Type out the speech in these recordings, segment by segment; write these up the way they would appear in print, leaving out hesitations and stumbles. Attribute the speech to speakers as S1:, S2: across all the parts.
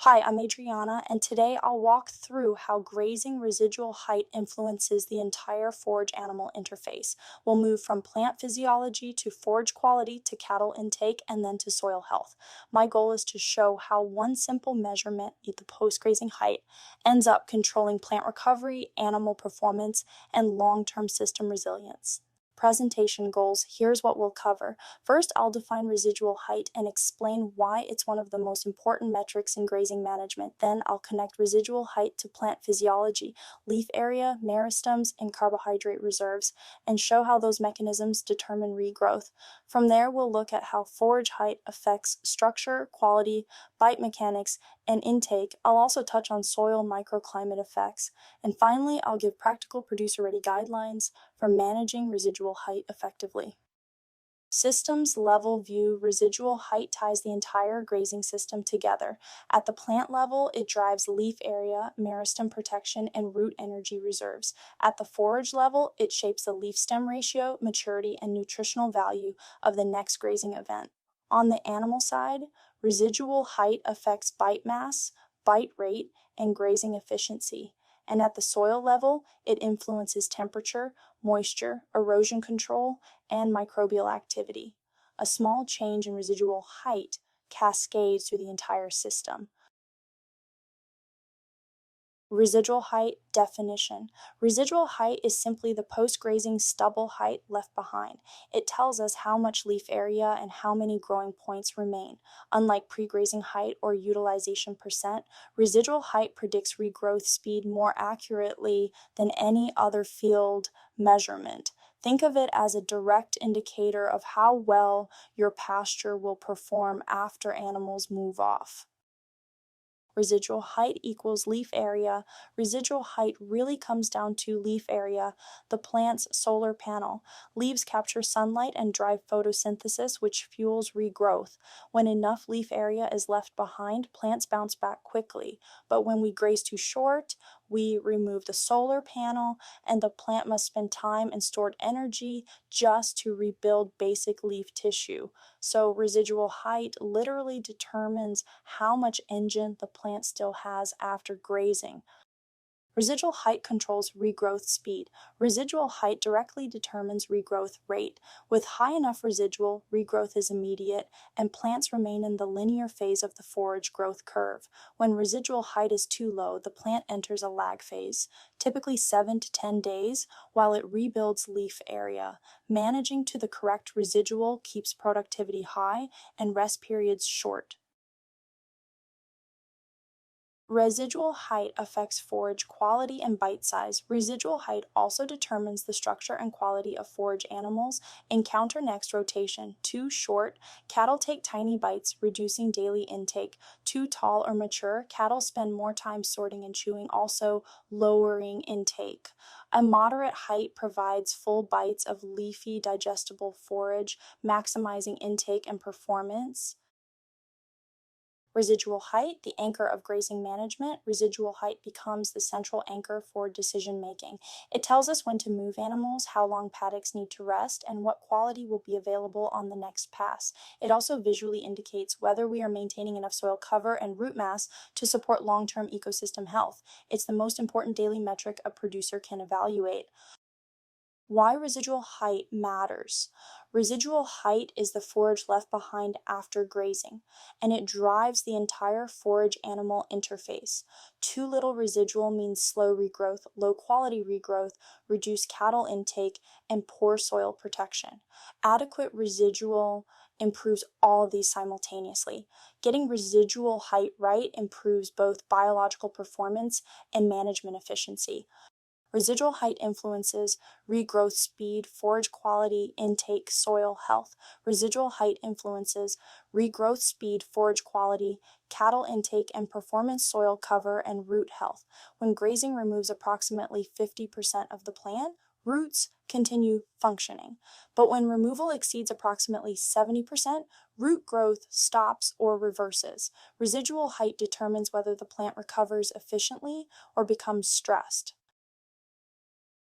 S1: Hi, I'm Adriana, and today I'll walk through how grazing residual height influences the entire forage-animal interface. We'll move from plant physiology to forage quality to cattle intake and then to soil health. My goal is to show how one simple measurement, the post-grazing height, ends up controlling plant recovery, animal performance, and long-term system resilience. Presentation goals, here's what we'll cover. First, I'll define residual height and explain why it's one of the most important metrics in grazing management. Then I'll connect residual height to plant physiology, leaf area, meristems, and carbohydrate reserves, and show how those mechanisms determine regrowth. From there, we'll look at how forage height affects structure, quality, bite mechanics, and intake. I'll also touch on soil microclimate effects. And finally, I'll give practical producer-ready guidelines for managing residual height effectively. Systems level view, residual height ties the entire grazing system together. At the plant level, it drives leaf area, meristem protection, and root energy reserves. At the forage level, it shapes the leaf-stem ratio, maturity, and nutritional value of the next grazing event. On the animal side, residual height affects bite mass, bite rate, and grazing efficiency. And at the soil level, it influences temperature, moisture, erosion control, and microbial activity. A small change in residual height cascades through the entire system. Residual height definition. Residual height is simply the post-grazing stubble height left behind. It tells us how much leaf area and how many growing points remain. Unlike pre-grazing height or utilization percent, residual height predicts regrowth speed more accurately than any other field measurement. Think of it as a direct indicator of how well your pasture will perform after animals move off. Residual height equals leaf area. Residual height really comes down to leaf area, the plant's solar panel. Leaves capture sunlight and drive photosynthesis, which fuels regrowth. When enough leaf area is left behind, plants bounce back quickly. But when we graze too short, we remove the solar panel, and the plant must spend time and stored energy just to rebuild basic leaf tissue. So residual height literally determines how much engine the plant still has after grazing. Residual height controls regrowth speed. Residual height directly determines regrowth rate. With high enough residual, regrowth is immediate, and plants remain in the linear phase of the forage growth curve. When residual height is too low, the plant enters a lag phase, typically 7 to 10 days, while it rebuilds leaf area. Managing to the correct residual keeps productivity high and rest periods short. Residual height affects forage quality and bite size. Residual height also determines the structure and quality of forage animals. Encounter next rotation. Too short, cattle take tiny bites, reducing daily intake. Too tall or mature, cattle spend more time sorting and chewing, also lowering intake. A moderate height provides full bites of leafy, digestible forage, maximizing intake and performance. Residual height, the anchor of grazing management. Residual height becomes the central anchor for decision making. It tells us when to move animals, how long paddocks need to rest, and what quality will be available on the next pass. It also visually indicates whether we are maintaining enough soil cover and root mass to support long-term ecosystem health. It's the most important daily metric a producer can evaluate. Why residual height matters. Residual height is the forage left behind after grazing, and it drives the entire forage-animal interface. Too little residual means slow regrowth, low quality regrowth, reduced cattle intake, and poor soil protection. Adequate residual improves all of these simultaneously. Getting residual height right improves both biological performance and management efficiency. Residual height influences regrowth speed, forage quality, intake, soil health. Residual height influences regrowth speed, forage quality, cattle intake, and performance, soil cover, and root health. When grazing removes approximately 50% of the plant, roots continue functioning. But when removal exceeds approximately 70%, root growth stops or reverses. Residual height determines whether the plant recovers efficiently or becomes stressed.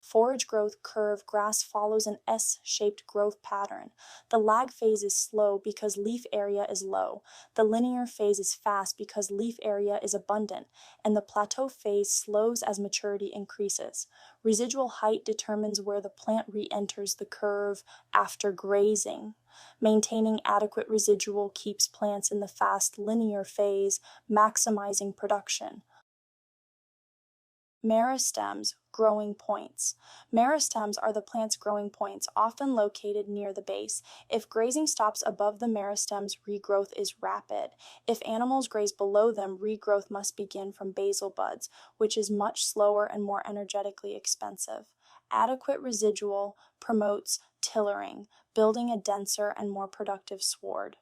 S1: Forage growth curve grass follows an S-shaped growth pattern. The lag phase is slow because leaf area is low. The linear phase is fast because leaf area is abundant, and the plateau phase slows as maturity increases. Residual height determines where the plant re-enters the curve after grazing. Maintaining adequate residual keeps plants in the fast linear phase, maximizing production. Meristems, growing points. Meristems are the plant's growing points, often located near the base. If grazing stops above the meristems, regrowth is rapid. If animals graze below them, regrowth must begin from basal buds, which is much slower and more energetically expensive. Adequate residual promotes tillering, building a denser and more productive sward.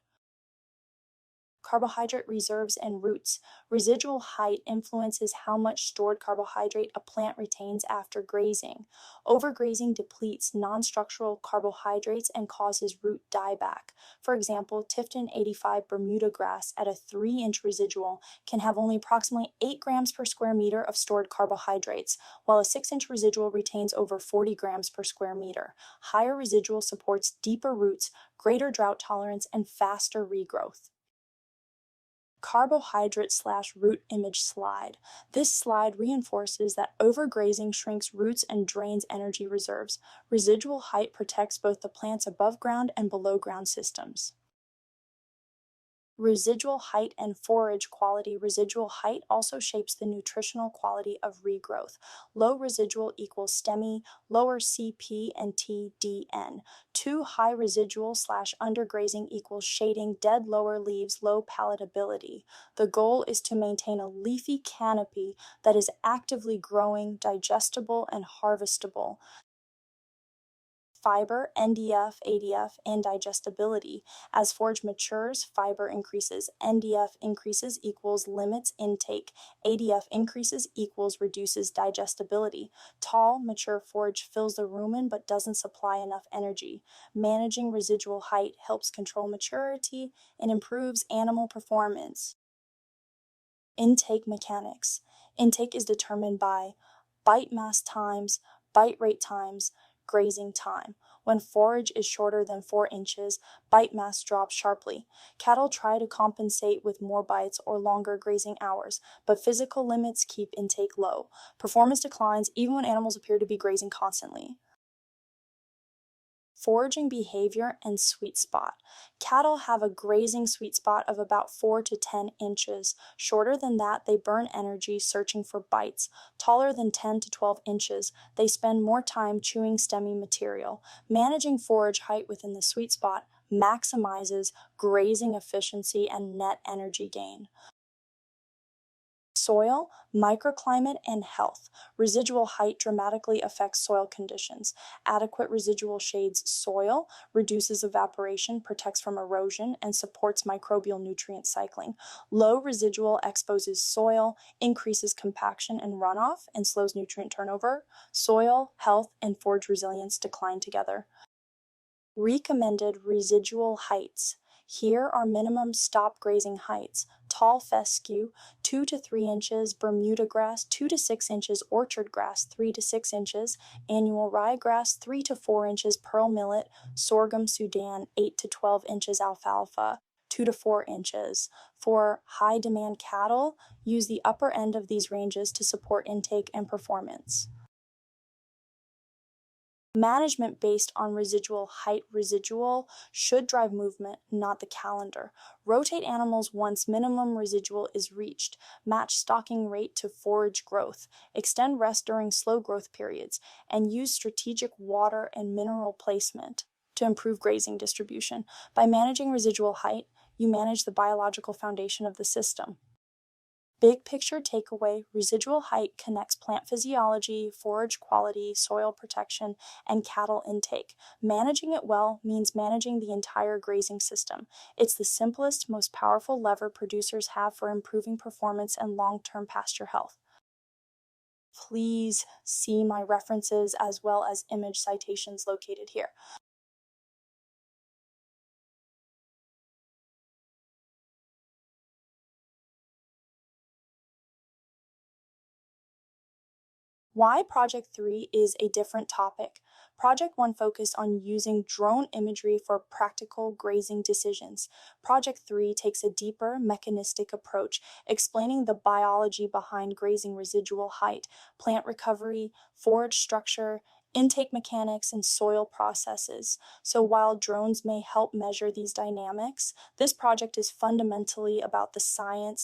S1: Carbohydrate reserves and roots. Residual height influences how much stored carbohydrate a plant retains after grazing. Overgrazing depletes non-structural carbohydrates and causes root dieback. For example, Tifton 85 Bermuda grass at a 3-inch residual can have only approximately 8 grams per square meter of stored carbohydrates, while a 6-inch residual retains over 40 grams per square meter. Higher residual supports deeper roots, greater drought tolerance, and faster regrowth. Carbohydrate/root image slide. This slide reinforces that overgrazing shrinks roots and drains energy reserves. Residual height protects both the plant's above ground and below ground systems. Residual height and forage quality. Residual height also shapes the nutritional quality of regrowth. Low residual equals STEMI, lower CP and TDN. Too high residual/undergrazing equals shading, dead lower leaves, low palatability. The goal is to maintain a leafy canopy that is actively growing, digestible, and harvestable. Fiber, NDF, ADF, and digestibility. As forage matures, fiber increases. NDF increases equals limits intake. ADF increases equals reduces digestibility. Tall, mature forage fills the rumen but doesn't supply enough energy. Managing residual height helps control maturity and improves animal performance. Intake mechanics. Intake is determined by bite mass times, bite rate times, grazing time. When forage is shorter than 4 inches, bite mass drops sharply. Cattle try to compensate with more bites or longer grazing hours, but physical limits keep intake low. Performance declines even when animals appear to be grazing constantly. Foraging behavior and sweet spot. Cattle have a grazing sweet spot of about 4 to 10 inches. Shorter than that, they burn energy searching for bites. Taller than 10 to 12 inches, they spend more time chewing stemmy material. Managing forage height within the sweet spot maximizes grazing efficiency and net energy gain. Soil, microclimate, and health. Residual height dramatically affects soil conditions. Adequate residual shades soil, reduces evaporation, protects from erosion, and supports microbial nutrient cycling. Low residual exposes soil, increases compaction and runoff, and slows nutrient turnover. Soil, health, and forage resilience decline together. Recommended residual heights. Here are minimum stop grazing heights. Tall fescue, 2 to 3 inches, Bermuda grass, 2 to 6 inches, orchard grass, 3 to 6 inches, annual ryegrass, 3 to 4 inches, pearl millet, sorghum Sudan, 8 to 12 inches, alfalfa, 2 to 4 inches. For high demand cattle, use the upper end of these ranges to support intake and performance. Management based on residual height should drive movement, not the calendar. Rotate animals once minimum residual is reached. Match stocking rate to forage growth. Extend rest during slow growth periods, and use strategic water and mineral placement to improve grazing distribution. By managing residual height, you manage the biological foundation of the system. Big picture takeaway, residual height connects plant physiology, forage quality, soil protection, and cattle intake. Managing it well means managing the entire grazing system. It's the simplest, most powerful lever producers have for improving performance and long-term pasture health. Please see my references as well as image citations located here. Why Project 3 is a different topic. Project 1 focused on using drone imagery for practical grazing decisions. Project 3 takes a deeper, mechanistic approach, explaining the biology behind grazing residual height, plant recovery, forage structure, intake mechanics, and soil processes. So while drones may help measure these dynamics, this project is fundamentally about the science